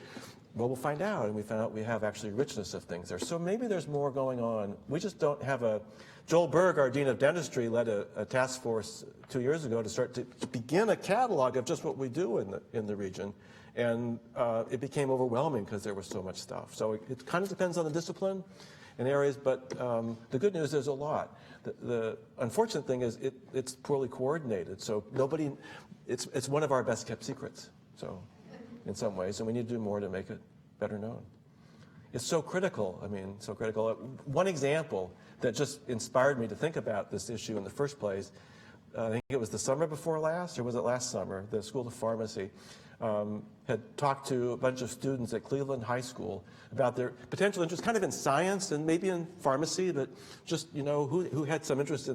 well, we'll find out, and we found out we have actually richness of things there. So maybe there's more going on. We just don't have a. Joel Berg, our Dean of Dentistry, led a task force 2 years ago to start to begin a catalog of just what we do in the region, and it became overwhelming because there was so much stuff. So it kind of depends on the discipline and areas, but the good news is a lot. The unfortunate thing is it's poorly coordinated, so nobody. It's one of our best kept secrets. So. In some ways, and we need to do more to make it better known. It's so critical, I mean, so critical. One example that just inspired me to think about this issue in the first place, I think it was the summer before last, or was it last summer, the School of Pharmacy had talked to a bunch of students at Cleveland High School about their potential interest kind of in science and maybe in pharmacy, but just, you know, who had some interest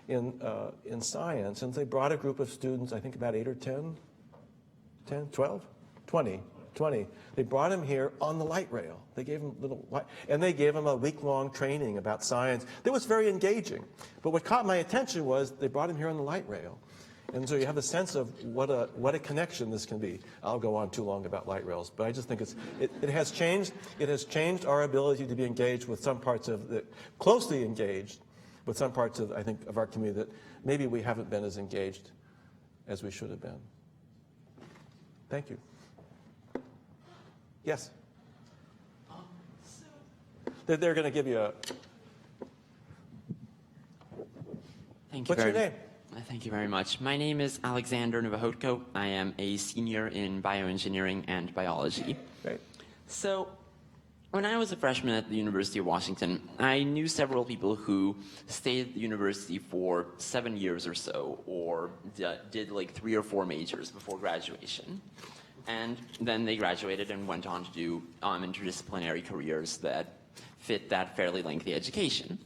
in science. And they brought a group of students, I think about 8 or 10, 12? 20. They brought him here on the light rail. They gave him and they gave him a week-long training about science. That was very engaging. But what caught my attention was they brought him here on the light rail. And so you have a sense of what a connection this can be. I'll go on too long about light rails, but I just think it has changed. It has changed our ability to be engaged with some parts of closely engaged with some parts of, I think, of our community that maybe we haven't been as engaged as we should have been. Thank you. Yes. They're going to give you a. Thank you. What's your name? Thank you very much. My name is Alexander Novahotko. I am a senior in bioengineering and biology. Great. So, when I was a freshman at the University of Washington, I knew several people who stayed at the university for 7 years or so, or did like 3 or 4 majors before graduation. And then they graduated and went on to do interdisciplinary careers that fit that fairly lengthy education.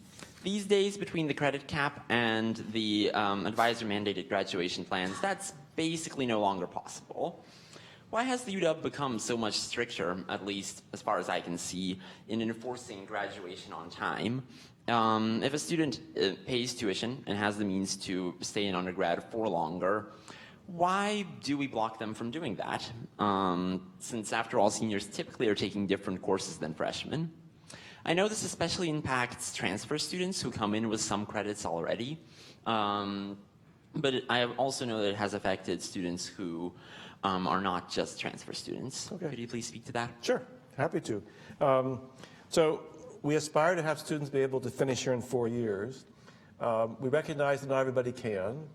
These days, between the credit cap and the advisor-mandated graduation plans, that's basically no longer possible. Why has the UW become so much stricter, at least as far as I can see, in enforcing graduation on time? If a student pays tuition and has the means to stay in undergrad for longer, why do we block them from doing that? Since, after all, seniors typically are taking different courses than freshmen. I know this especially impacts transfer students who come in with some credits already, but I also know that it has affected students who are not just transfer students. Okay. Could you please speak to that? Sure, happy to. So we aspire to have students be able to finish here in 4 years. We recognize that not everybody can.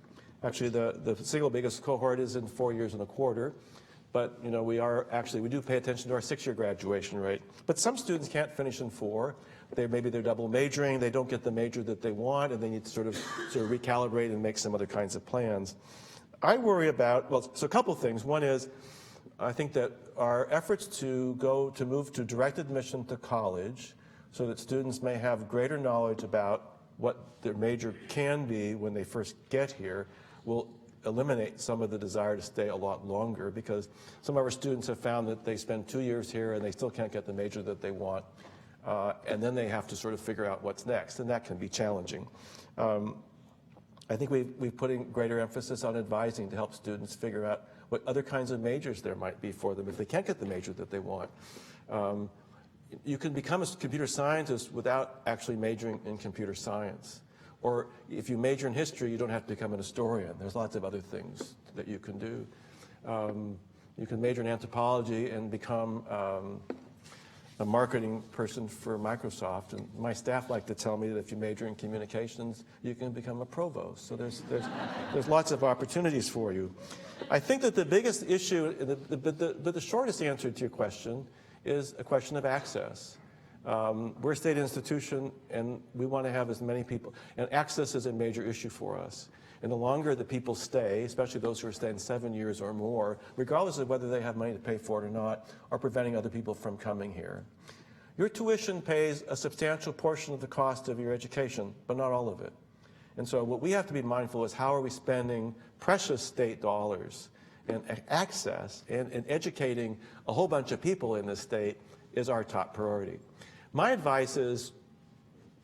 Actually, the single biggest cohort is in 4 years and a quarter. But you know, we do pay attention to our 6-year graduation rate. But some students can't finish in 4. Maybe they're double majoring, they don't get the major that they want, and they need to sort of recalibrate and make some other kinds of plans. I worry about, so a couple things. One is, I think that our efforts to move to direct admission to college so that students may have greater knowledge about what their major can be when they first get here will eliminate some of the desire to stay a lot longer, because some of our students have found that they spend 2 years here and they still can't get the major that they want, and then they have to sort of figure out what's next, and that can be challenging. I think we've put in greater emphasis on advising to help students figure out what other kinds of majors there might be for them if they can't get the major that they want. You can become a computer scientist without actually majoring in computer science. Or if you major in history, you don't have to become an historian. There's lots of other things that you can do. You can major in anthropology and become a marketing person for Microsoft. And my staff like to tell me that if you major in communications, you can become a provost. So there's lots of opportunities for you. I think that the biggest issue, the shortest answer to your question is a question of access. We're a state institution, and we want to have as many people. And access is a major issue for us. And the longer the people stay, especially those who are staying 7 years or more, regardless of whether they have money to pay for it or not, are preventing other people from coming here. Your tuition pays a substantial portion of the cost of your education, but not all of it. And so what we have to be mindful is how are we spending precious state dollars, and access and educating a whole bunch of people in this state is our top priority. My advice is,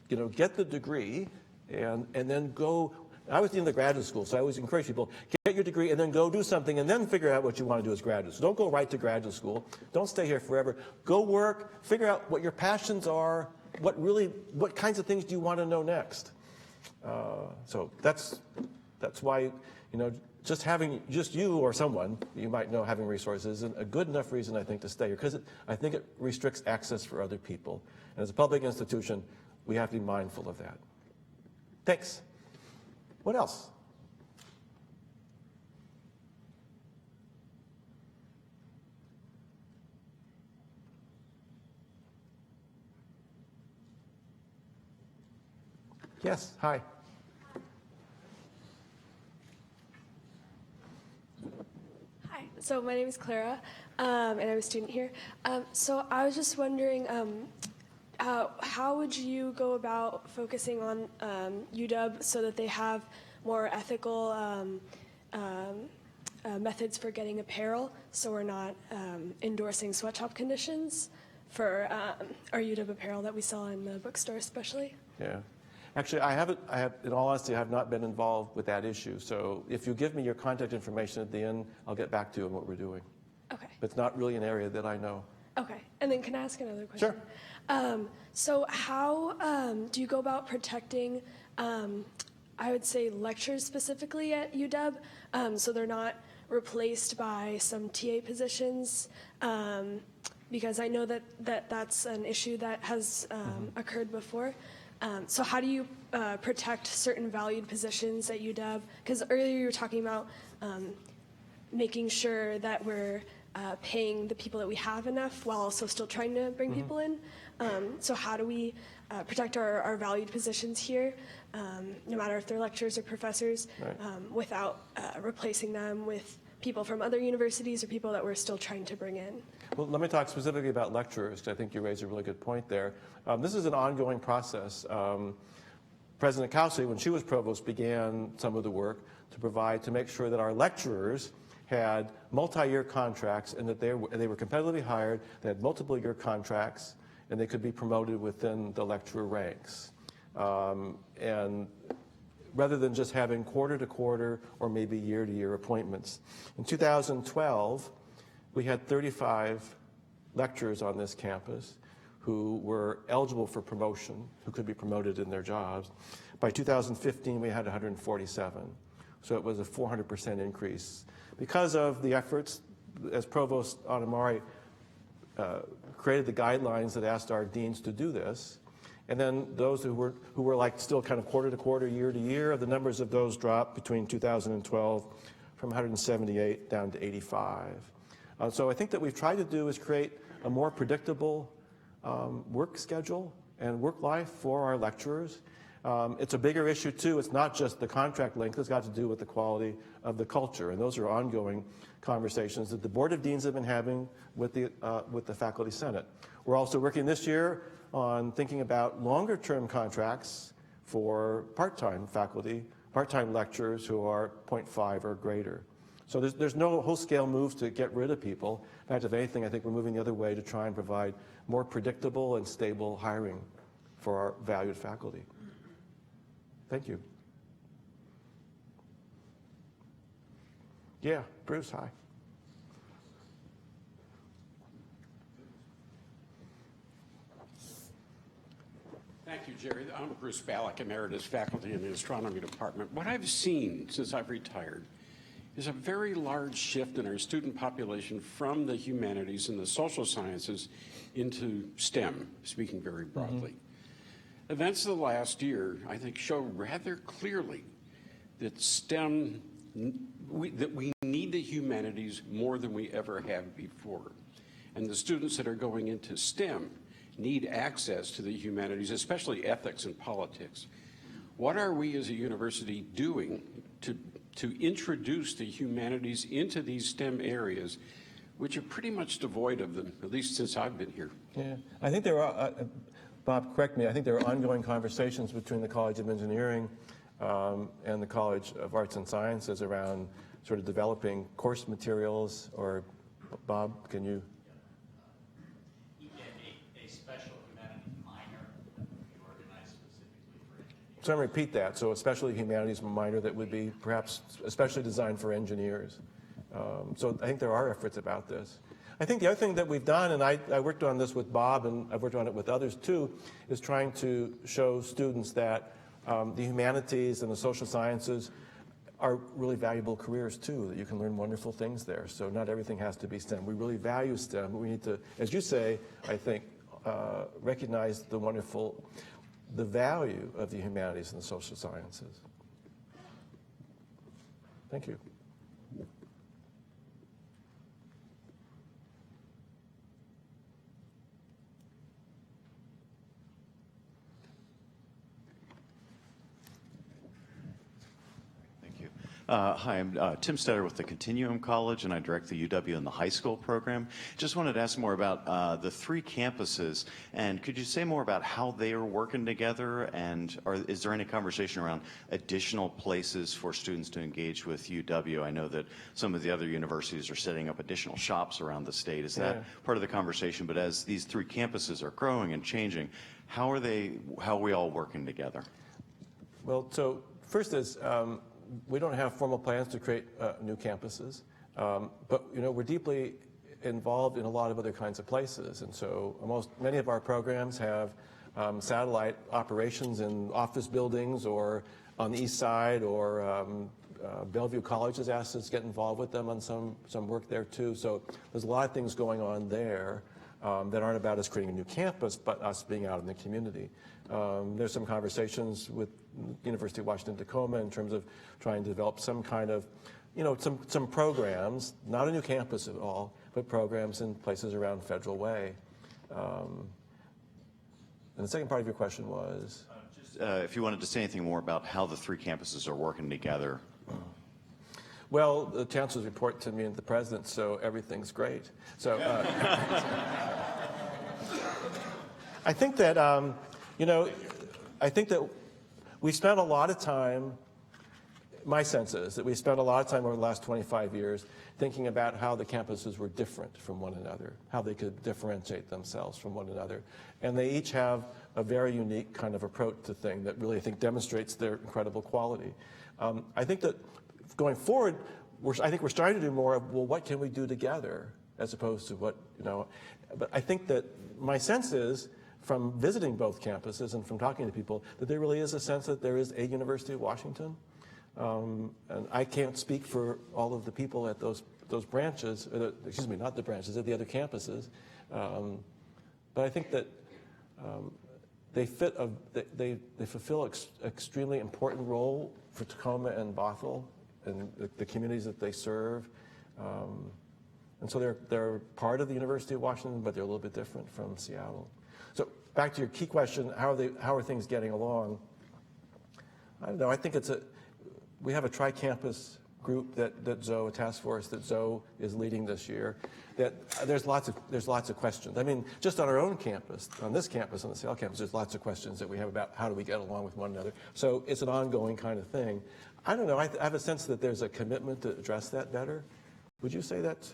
get the degree and then go. I was in the graduate school, so I always encourage people, get your degree and then go do something and then figure out what you want to do as graduate. So don't go right to graduate school. Don't stay here forever. Go work, figure out what your passions are, what kinds of things do you want to know next. So that's why, just you or someone you might know having resources isn't a good enough reason, I think, to stay here, because I think it restricts access for other people. And as a public institution, we have to be mindful of that. Thanks. What else? Yes, hi. Hi, so my name is Clara, and I'm a student here. So I was just wondering, how would you go about focusing on UW so that they have more ethical methods for getting apparel, so we're not endorsing sweatshop conditions for our UW apparel that we sell in the bookstore especially? Yeah. Actually, in all honesty, I have not been involved with that issue. So if you give me your contact information at the end, I'll get back to you on what we're doing. Okay. But it's not really an area that I know. Okay. And then can I ask another question? Sure. So how do you go about protecting, I would say, lectures specifically at UW, so they're not replaced by some TA positions? Because I know that's an issue that has occurred before. So how do you protect certain valued positions at UW? Because earlier you were talking about making sure that we're paying the people that we have enough while also still trying to bring people in. So how do we protect our valued positions here, no matter if they're lecturers or professors, Right. Without replacing them with people from other universities or people that we're still trying to bring in? Well, let me talk specifically about lecturers, because I think you raised a really good point there. This is an ongoing process. President Kelsey, when she was provost, began some of the work to make sure that our lecturers had multi-year contracts and that they were competitively hired, they had multiple-year contracts, and they could be promoted within the lecturer ranks. And rather than just having quarter-to-quarter or maybe year-to-year appointments. In 2012, we had 35 lecturers on this campus who were eligible for promotion, who could be promoted in their jobs. By 2015, we had 147. So it was a 400% increase. Because of the efforts, as Provost Anamari created the guidelines that asked our deans to do this, and then those who were like still kind of quarter to quarter, year to year, the numbers of those dropped between 2012 from 178 down to 85. So I think that we've tried to do is create a more predictable work schedule and work life for our lecturers. It's a bigger issue too. It's not just the contract length. It's got to do with the quality of the culture, and those are ongoing conversations that the Board of Deans have been having with the Faculty Senate. We're also working this year on thinking about longer-term contracts for part-time faculty, part-time lecturers who are 0.5 or greater. So there's no whole-scale moves to get rid of people. In fact, if anything, I think we're moving the other way to try and provide more predictable and stable hiring for our valued faculty. Thank you. Yeah, Bruce, hi. Thank you, Jerry. I'm Bruce Ballack, Emeritus Faculty in the Astronomy Department. What I've seen since I've retired is a very large shift in our student population from the humanities and the social sciences into STEM, speaking very broadly. Events of the last year, I think, show rather clearly that STEM, that we need the humanities more than we ever have before. And the students that are going into STEM need access to the humanities, especially ethics and politics. What are we as a university doing to introduce the humanities into these STEM areas, which are pretty much devoid of them, at least since I've been here? Yeah, I think there are, Bob, correct me, I think there are ongoing conversations between the College of Engineering and the College of Arts and Sciences around sort of developing course materials, or Bob, can you? A special humanities minor that we organized specifically for engineering. So I'm going to repeat that. So especially humanities minor that would be perhaps especially designed for engineers. So I think there are efforts about this. I think the other thing that we've done, and I worked on this with Bob, and I've worked on it with others too, is trying to show students that the humanities and the social sciences are really valuable careers too, that you can learn wonderful things there. So not everything has to be STEM. We really value STEM, but we need to, as you say, I think, recognize the value of the humanities and the social sciences. Thank you. Hi, I'm Tim Stetter with the Continuum College, and I direct the UW and the high school program. Just wanted to ask more about the 3 campuses, and could you say more about how they are working together, and is there any conversation around additional places for students to engage with UW? I know that some of the other universities are setting up additional shops around the state. Is that part of the conversation? But as these 3 campuses are growing and changing, how are we all working together? Well, so first is, we don't have formal plans to create new campuses, but we're deeply involved in a lot of other kinds of places, and so many of our programs have satellite operations in office buildings or on the east side, or Bellevue College has asked us to get involved with them on some work there too. So there's a lot of things going on there that aren't about us creating a new campus, but us being out in the community. There's some conversations with University of Washington Tacoma in terms of trying to develop some kind of, some programs, not a new campus at all, but programs in places around Federal Way. And the second part of your question was? If you wanted to say anything more about how the 3 campuses are working together. Well, the chancellor's report to me and the president, so everything's great. So I think that, I think that we spent a lot of time, my sense is that we spent a lot of time over the last 25 years thinking about how the campuses were different from one another, how they could differentiate themselves from one another. And they each have a very unique kind of approach to things that really, I think, demonstrates their incredible quality. I think that going forward, I think we're starting to do more of, well, what can we do together, as opposed to what, but I think that my sense is, from visiting both campuses and from talking to people, that there really is a sense that there is a University of Washington. And I can't speak for all of the people at those branches, excuse me, not the branches, at the other campuses. But I think that they fulfill an extremely important role for Tacoma and Bothell and the communities that they serve. And so they're part of the University of Washington, but they're a little bit different from Seattle. So back to your key question, how are things getting along? I don't know. I think we have a tri-campus group that Zoe, a task force that Zoe is leading this year. That there's lots of questions. I mean, just on our own campus, on this campus, on the Seattle campus, there's lots of questions that we have about how do we get along with one another. So it's an ongoing kind of thing. I don't know. I have a sense that there's a commitment to address that better. Would you say that?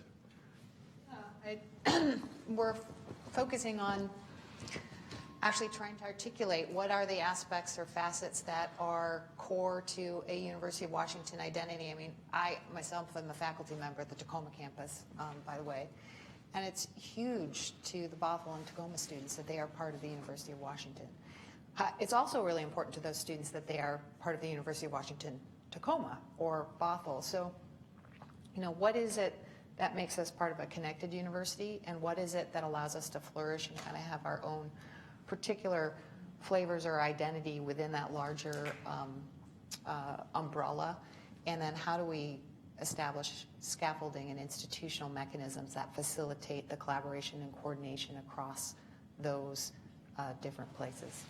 We're focusing on actually trying to articulate what are the aspects or facets that are core to a University of Washington identity. I mean, I myself am a faculty member at the Tacoma campus, by the way, and it's huge to the Bothell and Tacoma students that they are part of the University of Washington. It's also really important to those students that they are part of the University of Washington Tacoma or Bothell. So, what is it that makes us part of a connected university, and what is it that allows us to flourish and kind of have our own particular flavors or identity within that larger umbrella? And then how do we establish scaffolding and institutional mechanisms that facilitate the collaboration and coordination across those different places?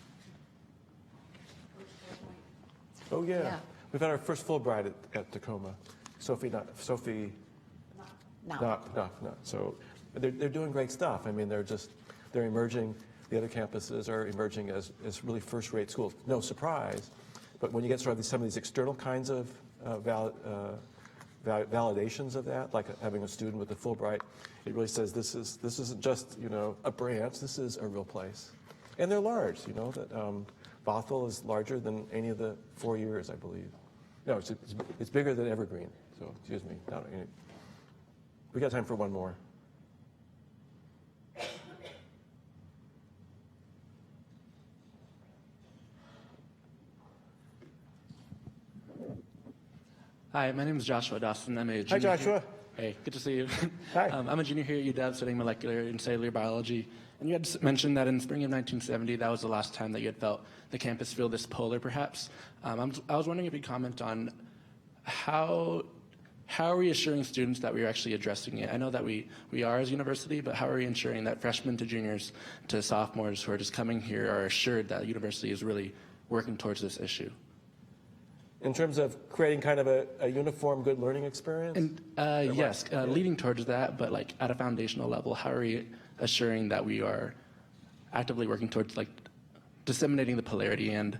Oh yeah. We've had our first Fulbright at Tacoma. Sophie. No. So they're doing great stuff. I mean, they're emerging. The other campuses are emerging as really first-rate schools. No surprise, but when you get sort of some of these external kinds of validations of that, like having a student with a Fulbright, it really says this isn't just a branch. This is a real place, and they're large. That Bothell is larger than any of the 4 years, I believe. No, it's bigger than Evergreen. So excuse me. No, we got time for one more. Hi, my name is Joshua Dawson. I'm a junior. Hi, Joshua. Hey, good to see you. Hi. I'm a junior here at UW studying molecular and cellular biology. And you had mentioned that in spring of 1970, that was the last time that you had felt the campus feel this polar, perhaps. I was wondering if you'd comment on how are we assuring students that we are actually addressing it? I know that we are as a university, but how are we ensuring that freshmen to juniors to sophomores who are just coming here are assured that the university is really working towards this issue? In terms of creating kind of a uniform, good learning experience? And yes, leading towards that, but like at a foundational level, how are we assuring that we are actively working towards like disseminating the polarity and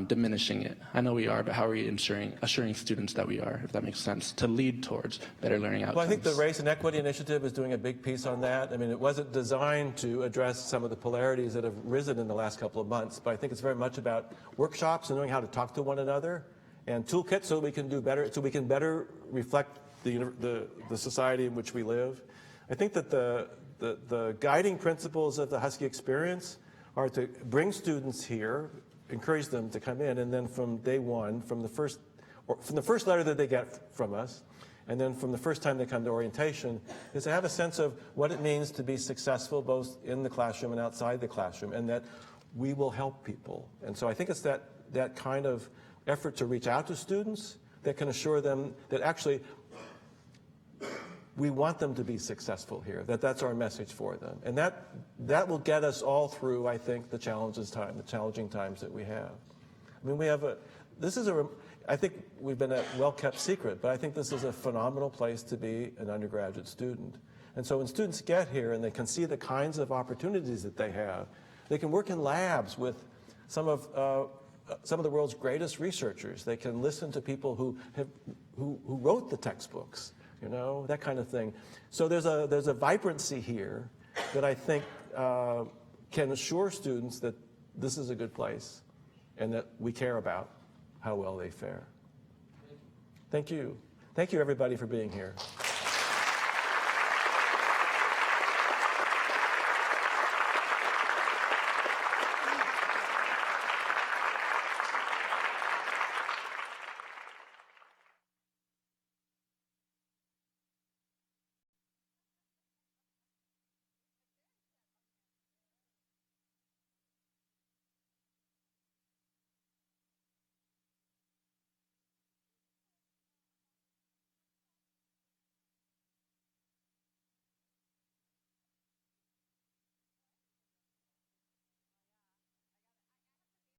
diminishing it? I know we are, but how are we assuring students that we are, if that makes sense, to lead towards better learning outcomes? Well, I think the Race and Equity Initiative is doing a big piece on that. I mean, it wasn't designed to address some of the polarities that have risen in the last couple of months, but I think it's very much about workshops and knowing how to talk to one another, and toolkits so we can do better, so we can better reflect the society in which we live. I think that the guiding principles of the Husky experience are to bring students here, encourage them to come in, and then from day one, from the first letter that they get from us, and then from the first time they come to orientation, is to have a sense of what it means to be successful both in the classroom and outside the classroom, and that we will help people. And so I think it's that kind of effort to reach out to students that can assure them that actually we want them to be successful here, that's our message for them. And that will get us all through, I think, the challenging times that we have. I mean, I think we've been a well-kept secret, but I think this is a phenomenal place to be an undergraduate student. And so when students get here and they can see the kinds of opportunities that they have, they can work in labs with some of the world's greatest researchers. They can listen to people who wrote the textbooks, that kind of thing. So there's a vibrancy here that I think can assure students that this is a good place and that we care about how well they fare. Thank you. Thank you, everybody, for being here.